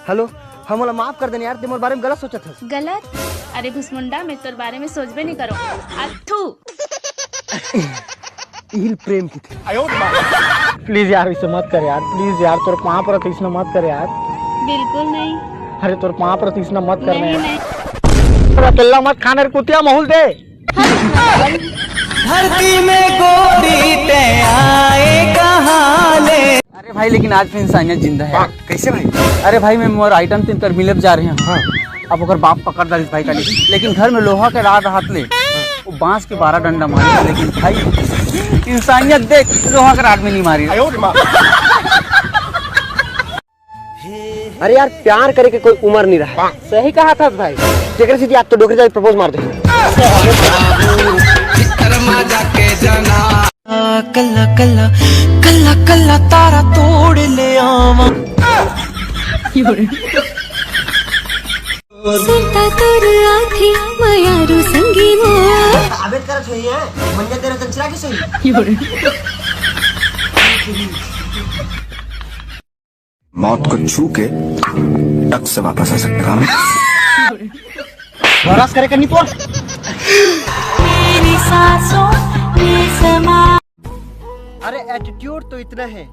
Hello, हम वाला माफ कर देने यार, तुम्हारे बारे में गलत सोचा था। गलत? अरे भुसमुंडा, मैं तोर बारे में सोचबे नहीं करो। अथू इल प्रेम की थी। प्लीज यार इसे मत कर यार, प्लीज यार, तोर पाँव पर तीसना मत कर यार। बिल्कुल नहीं। अरे तोर पाँव पर तीसना मत कर। नहीं नहीं, अकेला मत खाने कुतिया महूल दे। धरती में गोरी ते आए कहाँ ले। अरे भाई लेकिन आज भी इंसानियत जिंदा है। कैसे भाई? अरे भाई मैं मोर आइटम तीन कर मिलब जा रहे हैं। हाँ। अब अगर बाप पकड़ डाली भाई का, लेकिन घर में लोहा के रात हाथ ले वो बांस के 12 डंडा मारे, लेकिन भाई इंसानियत देख, लोहा के रात में नहीं मारी। अरे यार, प्यार करे के कोई उम्र नहीं रहा। सही कहा था भाई। जेकर सीधी आज तो डोकरी जाके प्रपोज मार दे। कल्ला कल्ला कल्ला कल्ला तारा तोड़ ले आवा। सुनता तोर आथे मयारू संगी मोर। आवेद करत होई है, मंजे तेरे तंचरा के सही। मौत को छू के टक से वापस आ सकता हूँ। बरास करे करनी पड़। मेरी सांसों में समा। अरे एटीट्यूड तो इतना है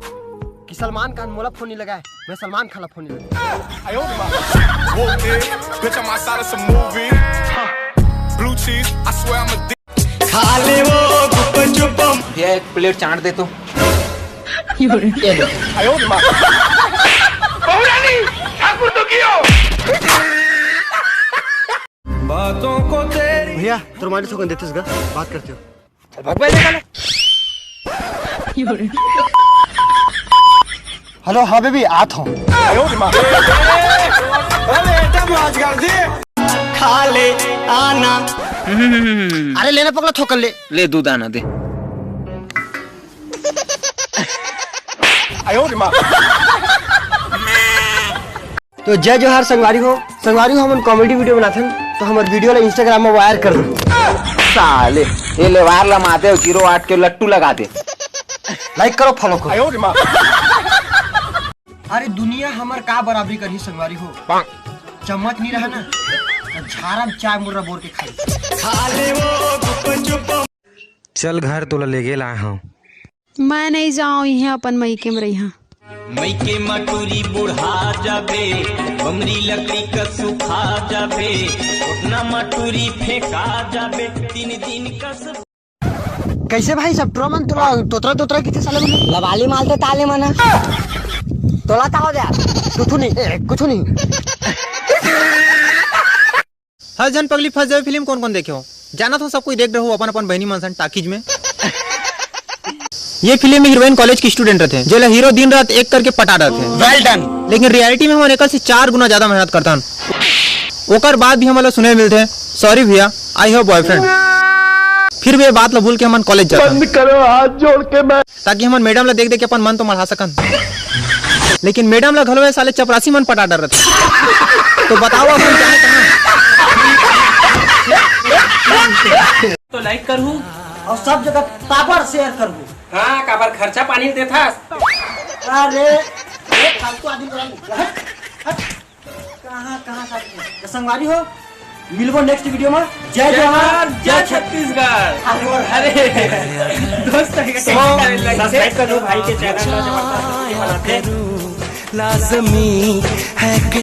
कि सलमान खान मोला फोन नहीं लगाए, मैं सलमान खान फोन नहीं लगा। खा ले वो गुप्पन चुपम। भैया एक प्लेट चाट दे तो। बातों को तेरी भैया तुम्हारे से देते बात करते हो। हेलो, हाँ बेबी, आत हूँ। खा ले आना। अरे लेना पगला, थोकल ले। ले दूध आना दे। तो जय जोहार संगवारी हो। हम कॉमेडी वीडियो बनाते हैं, तो हमारे वीडियो ला इंस्टाग्राम में वायर कर दो। साले ये लेवार लमाते हो, जीरो 8 के लट्टू लगा दे। लाइक करो, फॉलो करो। अरे दुनिया हमार का बराबरी करही संगवारी हो। चम्मच नहीं रहा ना, तो झारा में चाय मुर्रा बोर के खाई। खा ले वो गुप्पन चुपम। चल घर तोला ले गेल आए हूँ। मैं नहीं जाऊँ यहाँ अपन मईके में रही। मई के मटूरी बुढ़ा जाबे, बमरी लकड़ी का सुखा जाबे, उतना मटूरी फेंका जाबे, 3 दिन का सब। कैसे भाई सब ट्रोमन तोतरा कितने साले में लवाली मालते ताले मना तोला ताओ जा कुछ नहीं। हर जन पगली फंस जाए फिल्म कौन कौन देखे हो? जाना तो सब कोई देख रहे हो अपन अपन बहनी मनसन टाकीज में। ये फिल्म में हीरोइन कॉलेज की स्टूडेंट रहते हैं, जो हीरो दिन रात एक करके पटा रहे थे। Well done. लेकिन रियलिटी में हम एक से 4 गुना ज्यादा मेहनत करता हूँ। ओकर बाद भी हम सुने मिलते हैं, सॉरी भैया आई हैव बॉयफ्रेंड। फिर भी बात ला भूल के हम कॉलेज जाते हैं। करो हाथ जोड़ के मैं, ताकि हम मैडम ला देख देख के अपन मन तो बढ़ा सकन। लेकिन मैडम ला घलवे साले चपरासी मन पटा डर रहते। तो बताओ अपन जाए कहाँ? तो लाइक करूँ और सब जगह पापड़ शेयर करूँ। हाँ, काबर खर्चा पानी देता। अरे फालतू आदमी कहाँ संगवारी हो। मिलबो नेक्स्ट वीडियो में। जय जोहार, जय छत्तीसगढ़। अरे दोस्त सब्सक्राइब कर लो भाई के चैनल। लाजमी है।